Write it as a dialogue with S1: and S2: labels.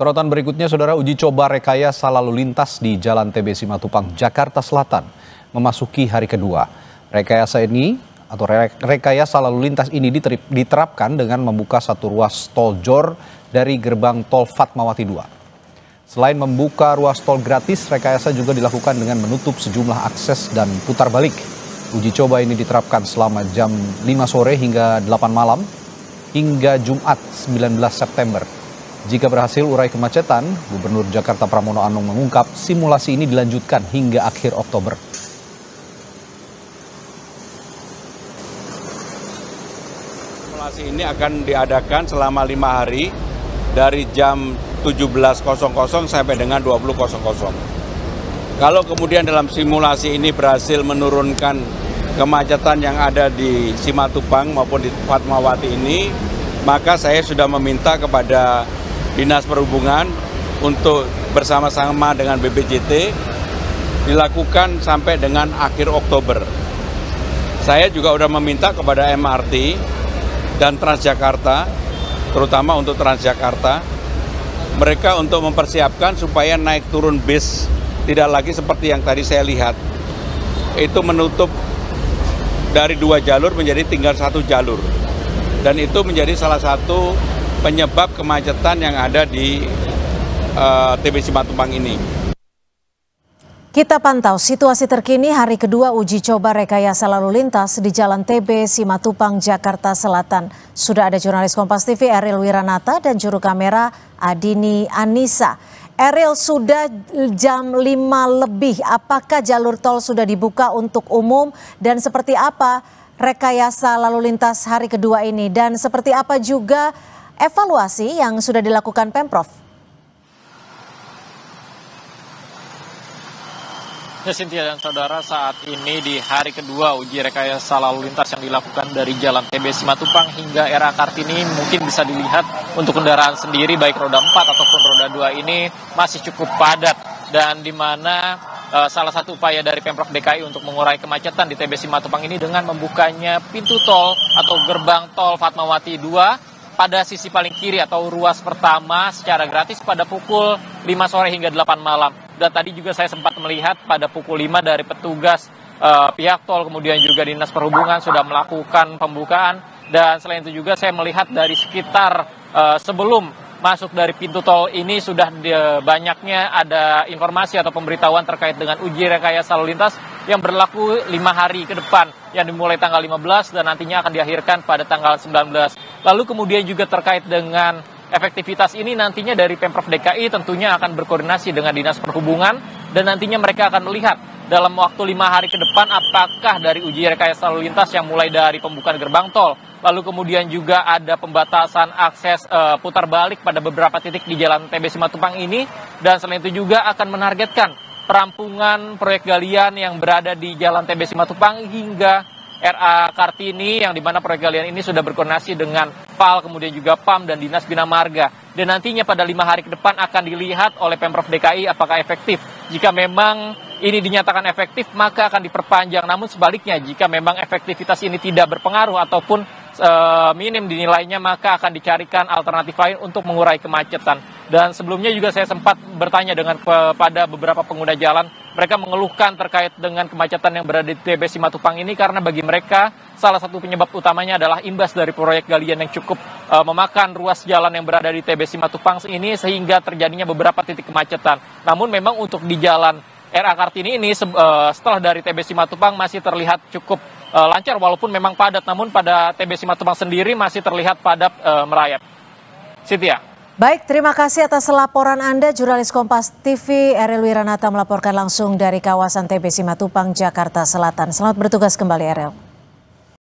S1: Sorotan berikutnya, Saudara, uji coba rekayasa lalu lintas di Jalan TB Simatupang, Jakarta Selatan memasuki hari kedua. Rekayasa lalu lintas ini diterapkan dengan membuka satu ruas tol JOR dari gerbang tol Fatmawati 2. Selain membuka ruas tol gratis, rekayasa juga dilakukan dengan menutup sejumlah akses dan putar balik. Uji coba ini diterapkan selama jam 5 sore hingga 8 malam hingga Jumat 19 September. Jika berhasil urai kemacetan, Gubernur Jakarta Pramono Anung mengungkap simulasi ini dilanjutkan hingga akhir Oktober.
S2: Simulasi ini akan diadakan selama 5 hari dari jam 17.00 sampai dengan 20.00. Kalau kemudian dalam simulasi ini berhasil menurunkan kemacetan yang ada di Simatupang maupun di Fatmawati ini, maka saya sudah meminta kepada Dinas Perhubungan untuk bersama-sama dengan BPJT dilakukan sampai dengan akhir Oktober. Saya juga sudah meminta kepada MRT dan Transjakarta, terutama untuk Transjakarta, mereka untuk mempersiapkan supaya naik turun bis tidak lagi seperti yang tadi saya lihat. Itu menutup dari 2 jalur menjadi tinggal 1 jalur. Dan itu menjadi salah satu penyebab kemacetan yang ada di TB Simatupang ini.
S3: Kita pantau situasi terkini hari kedua uji coba rekayasa lalu lintas di Jalan TB Simatupang, Jakarta Selatan. Sudah ada jurnalis Kompas TV Ariel Wiranata dan juru kamera Adini Anissa. Ariel, sudah jam 5 lebih, apakah jalur tol sudah dibuka untuk umum dan seperti apa rekayasa lalu lintas hari kedua ini, dan seperti apa juga evaluasi yang sudah dilakukan Pemprov?
S4: Ya, Cynthia dan saudara, saat ini di hari kedua uji rekayasa lalu lintas yang dilakukan dari Jalan TB Simatupang hingga RA Kartini, mungkin bisa dilihat untuk kendaraan sendiri baik roda 4 ataupun roda 2 ini masih cukup padat, dan di mana salah satu upaya dari Pemprov DKI untuk mengurai kemacetan di TB Simatupang ini dengan membukanya pintu tol atau gerbang tol Fatmawati 2 pada sisi paling kiri atau ruas pertama secara gratis pada pukul 5 sore hingga 8 malam. Dan tadi juga saya sempat melihat pada pukul 5 dari petugas pihak tol, kemudian juga Dinas Perhubungan sudah melakukan pembukaan. Dan selain itu juga saya melihat dari sekitar sebelum masuk dari pintu tol ini sudah banyaknya ada informasi atau pemberitahuan terkait dengan uji rekayasa lalu lintas yang berlaku 5 hari ke depan, yang dimulai tanggal 15 dan nantinya akan diakhirkan pada tanggal 19. Lalu kemudian juga terkait dengan efektivitas ini, nantinya dari Pemprov DKI tentunya akan berkoordinasi dengan Dinas Perhubungan dan nantinya mereka akan melihat dalam waktu 5 hari ke depan apakah dari uji rekayasa lalu lintas yang mulai dari pembukaan gerbang tol, lalu kemudian juga ada pembatasan akses putar balik pada beberapa titik di Jalan TB Simatupang ini, dan selain itu juga akan menargetkan perampungan proyek galian yang berada di Jalan TB Simatupang hingga RA Kartini, yang dimana proyek galian ini sudah berkoordinasi dengan PAL, kemudian juga PAM dan Dinas Bina Marga. Dan nantinya pada 5 hari ke depan akan dilihat oleh Pemprov DKI apakah efektif. Jika memang ini dinyatakan efektif, maka akan diperpanjang. Namun sebaliknya, jika memang efektivitas ini tidak berpengaruh ataupun minim dinilainya, maka akan dicarikan alternatif lain untuk mengurai kemacetan. Dan sebelumnya juga saya sempat bertanya pada beberapa pengguna jalan. Mereka mengeluhkan terkait dengan kemacetan yang berada di TB Simatupang ini karena bagi mereka salah satu penyebab utamanya adalah imbas dari proyek galian yang cukup memakan ruas jalan yang berada di TB Simatupang ini, sehingga terjadinya beberapa titik kemacetan. Namun memang untuk di Jalan RA Kartini ini setelah dari TB Simatupang masih terlihat cukup lancar walaupun memang padat, namun pada TB Simatupang sendiri masih terlihat padat merayap. Cynthia.
S3: Baik, terima kasih atas laporan Anda, jurnalis Kompas TV Ariel Wiranata melaporkan langsung dari kawasan TB Simatupang, Jakarta Selatan. Selamat bertugas kembali, Ariel.